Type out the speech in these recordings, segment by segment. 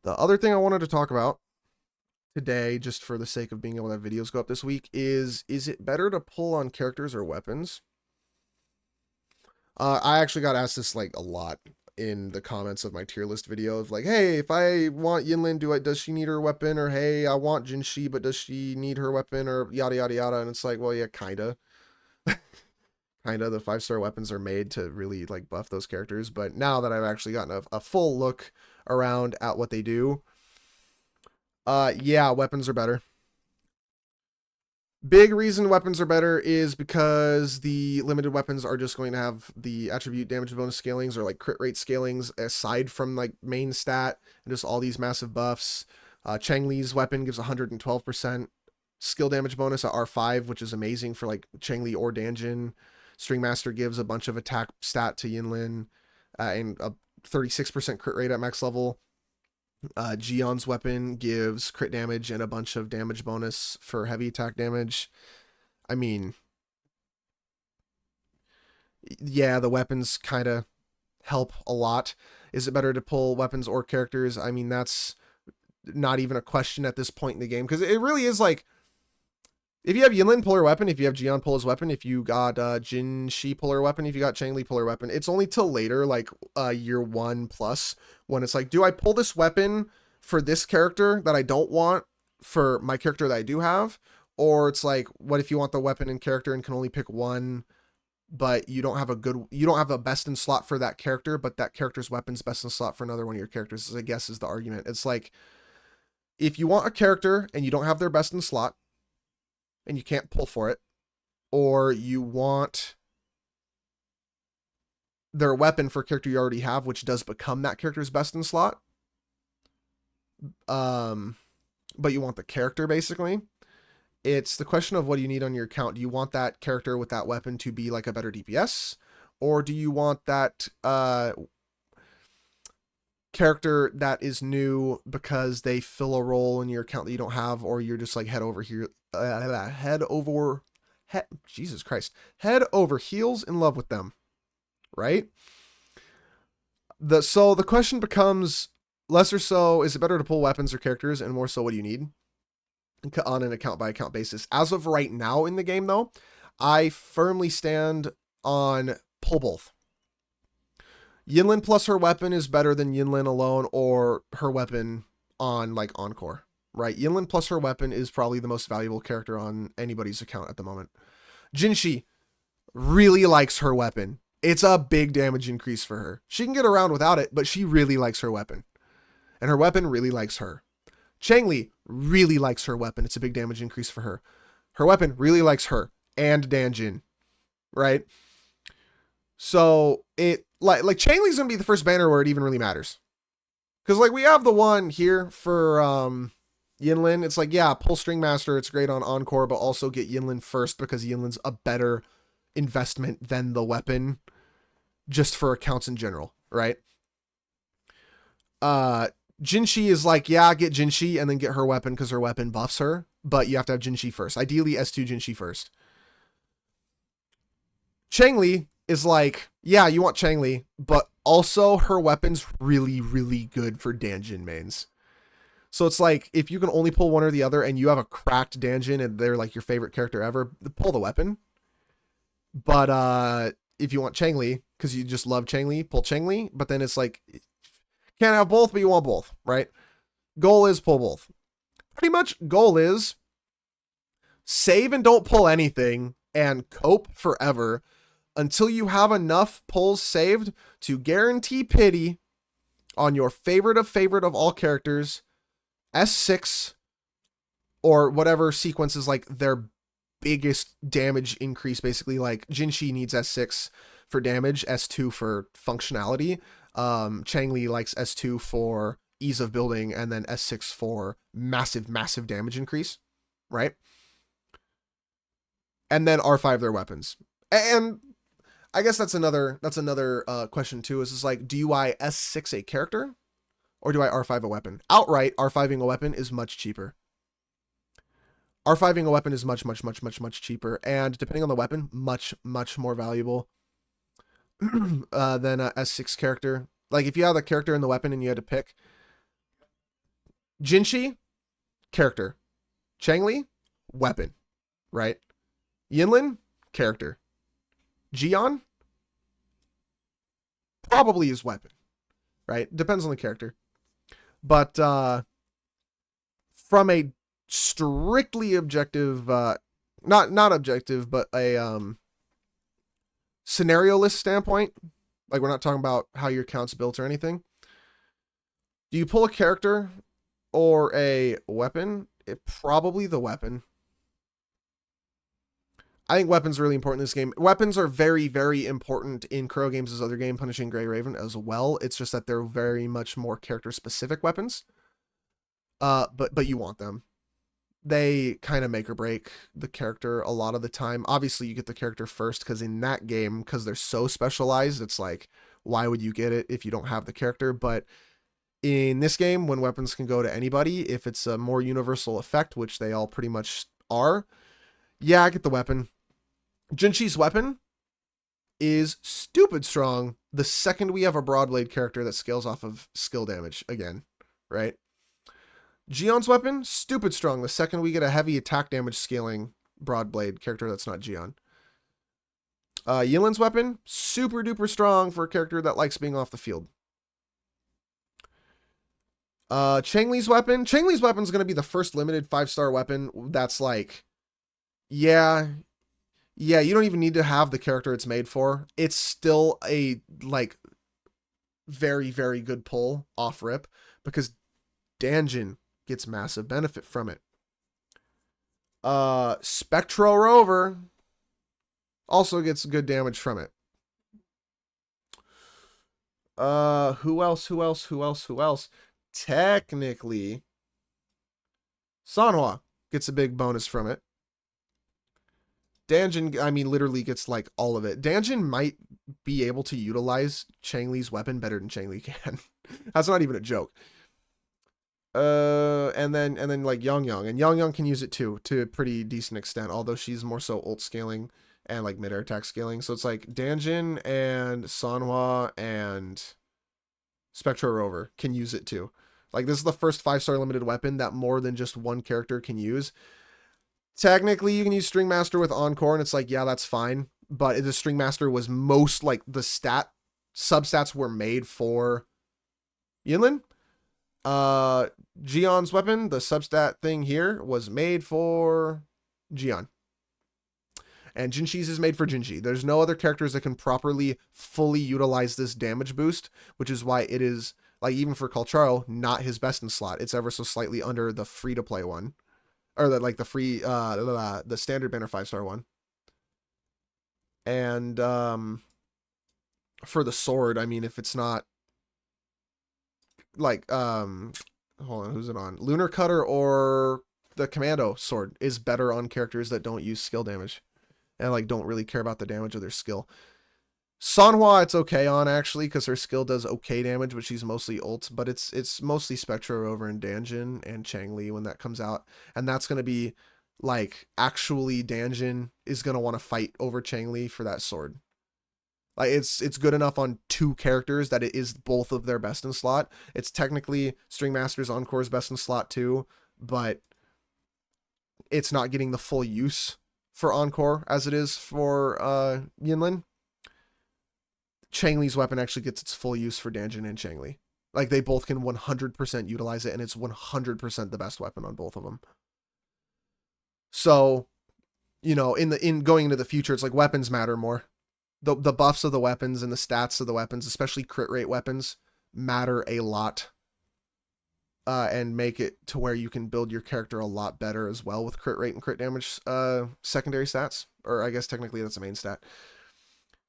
The other thing I wanted to talk about today, just for the sake of being able to have videos go up this week, is it better to pull on characters or weapons? I actually got asked this like a lot in the comments of my tier list video of like, hey, if I want Yinlin, does she need her weapon? Or hey, I want Jinshi, but does she need her weapon? Or yada yada yada. And it's like, well, yeah, kinda. Kinda. The 5-star weapons are made to really like buff those characters. But now that I've actually gotten a full look around at what they do, yeah, weapons are better. Big reason weapons are better is because the limited weapons are just going to have the attribute damage bonus scalings or like crit rate scalings aside from like main stat and just all these massive buffs. Chang Li's weapon gives 112% skill damage bonus at R5, which is amazing for like Chang Li or Danjin. String Master gives a bunch of attack stat to Yinlin and a 36% crit rate at max level. Gion's weapon gives crit damage and a bunch of damage bonus for heavy attack damage. I mean, yeah, the weapons kind of help a lot. Is it better to pull weapons or characters? I mean, that's not even a question at this point in the game because it really is like, if you have Yinlin, pull her weapon. If you have Gion, pull his weapon. If you got Jin Shi, pull her weapon. If you got Chang Li, pull her weapon. It's only till later, like year 1 plus, when it's like, do I pull this weapon for this character that I don't want for my character that I do have? Or it's like, what if you want the weapon and character and can only pick one, but you don't have a best in slot for that character, but that character's weapon's best in slot for another one of your characters, I guess is the argument. It's like, if you want a character and you don't have their best in slot, and you can't pull for it, or you want their weapon for a character you already have, which does become that character's best in slot, but you want the character basically, it's the question of what do you need on your account. Do you want that character with that weapon to be like a better DPS, or do you want that character that is new because they fill a role in your account that you don't have, or you're just like head over heels in love with them, right? So the question becomes less or so, is it better to pull weapons or characters, and more so, what do you need on an account by account basis? As of right now in the game, though, I firmly stand on pull both. Yinlin plus her weapon is better than Yinlin alone or her weapon on like Encore, right? Yinlin plus her weapon is probably the most valuable character on anybody's account at the moment. Jinshi really likes her weapon. It's a big damage increase for her. She can get around without it, but she really likes her weapon. And her weapon really likes her. Chang Li really likes her weapon. It's a big damage increase for her. Her weapon really likes her and Danjin, right? So it like Chang Li's gonna be the first banner where it even really matters. Because like we have the one here for Yinlin. It's like, yeah, pull String Master, it's great on Encore, but also get Yinlin first because Yinlin's a better investment than the weapon, just for accounts in general, right? Jinshi is like, yeah, get Jinshi and then get her weapon because her weapon buffs her, but you have to have Jinshi first. Ideally, S2 Jinshi first. Chang Li is like, yeah, you want Chang Li, but also her weapon's really, really good for Danjin mains. So it's like, if you can only pull one or the other and you have a cracked Danjin and they're like your favorite character ever, pull the weapon. But if you want Chang Li, because you just love Chang Li, pull Chang Li. But then it's like, can't have both, but you want both, right? Goal is pull both. Pretty much goal is save and don't pull anything and cope forever until you have enough pulls saved to guarantee pity on your favorite of all characters, S6, or whatever sequence is like their biggest damage increase, basically. Like Jinshi needs S6 for damage, S2 for functionality. Chang Li likes S2 for ease of building, and then S6 for massive damage increase, right? And then R5 their weapons. And I guess that's another question too. Is like, do I S6 a character or do I R5 a weapon? Outright, R5ing a weapon is much cheaper. R5ing a weapon is much cheaper, and depending on the weapon, much more valuable than a S6 character. Like if you have a character and the weapon and you had to pick, Jinshi, character. Changli, weapon, right? Yinlin, character. Jian, probably his weapon, right? Depends on the character. But from a strictly objective, not objective, but a scenario list standpoint, like we're not talking about how your account's built or anything. Do you pull a character or a weapon? Probably the weapon. I think weapons are really important in this game. Weapons are very, very important in Crow Games' other game, Punishing Gray Raven, as well. It's just that they're very much more character-specific weapons. But you want them. They kind of make or break the character a lot of the time. Obviously, you get the character first because in that game, because they're so specialized, it's like, why would you get it if you don't have the character? But in this game, when weapons can go to anybody, if it's a more universal effect, which they all pretty much are, yeah, I get the weapon. Jinshi's weapon is stupid strong the second we have a Broadblade character that scales off of skill damage again, right? Gion's weapon, stupid strong the second we get a heavy attack damage scaling Broadblade character that's not Gion. Yinlin's weapon, super duper strong for a character that likes being off the field. Changli's weapon is going to be the first limited 5-star weapon that's like, yeah, you don't even need to have the character it's made for. It's still a, like, very, very good pull off rip because Danjin gets massive benefit from it. Spectro Rover also gets good damage from it. Who else? Technically, Sanhua gets a big bonus from it. Danjin, I mean, literally gets like all of it. Danjin might be able to utilize Changli's weapon better than Changli can. That's not even a joke. And then like Yang, and Yang can use it too to a pretty decent extent, although she's more so ult scaling and like mid-air attack scaling. So it's like Danjin and Sanhua and Spectro Rover can use it too. Like this is the first 5-star limited weapon that more than just one character can use. Technically, you can use String Master with Encore, and it's like, yeah, that's fine. But the String Master was most like the substats were made for Yinlin. Gion's weapon, the substat thing here, was made for Gion. And Jinshi's is made for Jinshi. There's no other characters that can properly, fully utilize this damage boost, which is why it is, like, even for Calcharo, not his best in slot. It's ever so slightly under the free-to-play one. Or the free, the standard banner 5-star one. And, for the sword, I mean, if it's not, like, hold on, who's it on? Lunar Cutter or the Commando sword is better on characters that don't use skill damage. And, like, don't really care about the damage of their skill. Sanhua, it's okay on, actually, because her skill does okay damage, but she's mostly ult. But it's mostly Spectro Rover and Danjin and Changli when that comes out. And that's going to be, like, actually Danjin is going to want to fight over Changli for that sword. Like, it's good enough on 2 characters that it is both of their best in slot. It's technically String Master's Encore's best in slot, too. But it's not getting the full use for Encore as it is for Yinlin. Changli's weapon actually gets its full use for Danjin and Changli. Like, they both can 100% utilize it, and it's 100% the best weapon on both of them. So, you know, in going into the future, it's like weapons matter more. The buffs of the weapons and the stats of the weapons, especially crit rate weapons, matter a lot. And make it to where you can build your character a lot better as well with crit rate and crit damage secondary stats. Or I guess technically that's the main stat.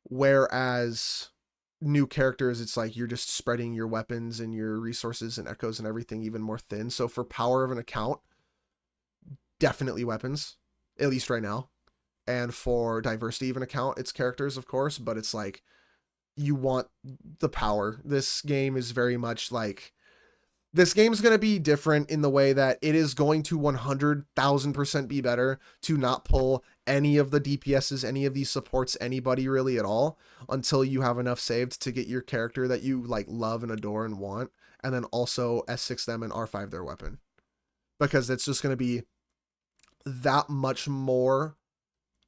Whereas new characters, it's like you're just spreading your weapons and your resources and echoes and everything even more thin. So for power of an account, definitely weapons, at least right now. And for diversity of an account, it's characters, of course, but it's like you want the power. This game is very much like, this game's going to be different in the way that it is going to 100,000% be better to not pull any of the DPSs, any of these supports, anybody really at all, until you have enough saved to get your character that you like love and adore and want, and then also S6 them and R5 their weapon. because it's just going to be that much more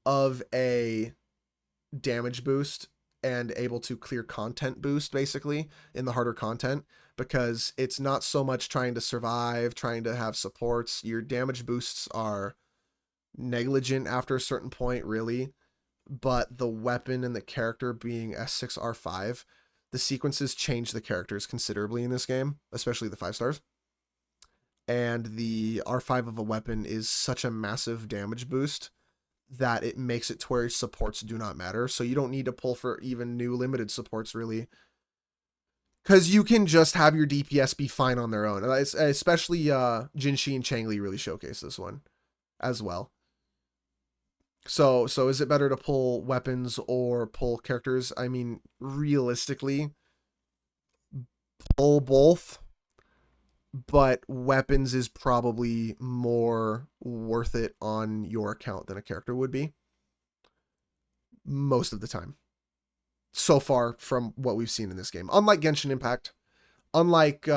of a damage boost and able to clear content boost basically in the harder content, because it's not so much trying to survive, trying to have supports. Your damage boosts are negligent after a certain point, really, but the weapon and the character being S6R5, the sequences change the characters considerably in this game, especially the 5 stars. And the R5 of a weapon is such a massive damage boost that it makes it to where supports do not matter. So you don't need to pull for even new limited supports, really, because you can just have your DPS be fine on their own. Especially Jinshi and Changli really showcase this one as well. So is it better to pull weapons or pull characters? I mean, realistically, pull both, but weapons is probably more worth it on your account than a character would be most of the time. So far from what we've seen in this game. Unlike Genshin Impact, unlike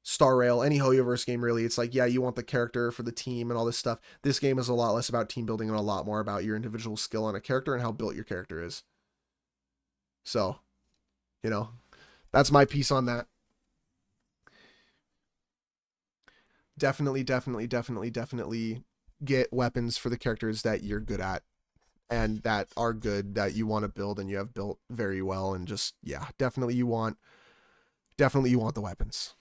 Star Rail, any Hoyoverse game really, it's like, yeah, you want the character for the team and all this stuff. This game is a lot less about team building and a lot more about your individual skill on a character and how built your character is. So, you know, that's my piece on that. Definitely get weapons for the characters that you're good at and that are good, that you want to build and you have built very well. And just, yeah, definitely you want the weapons.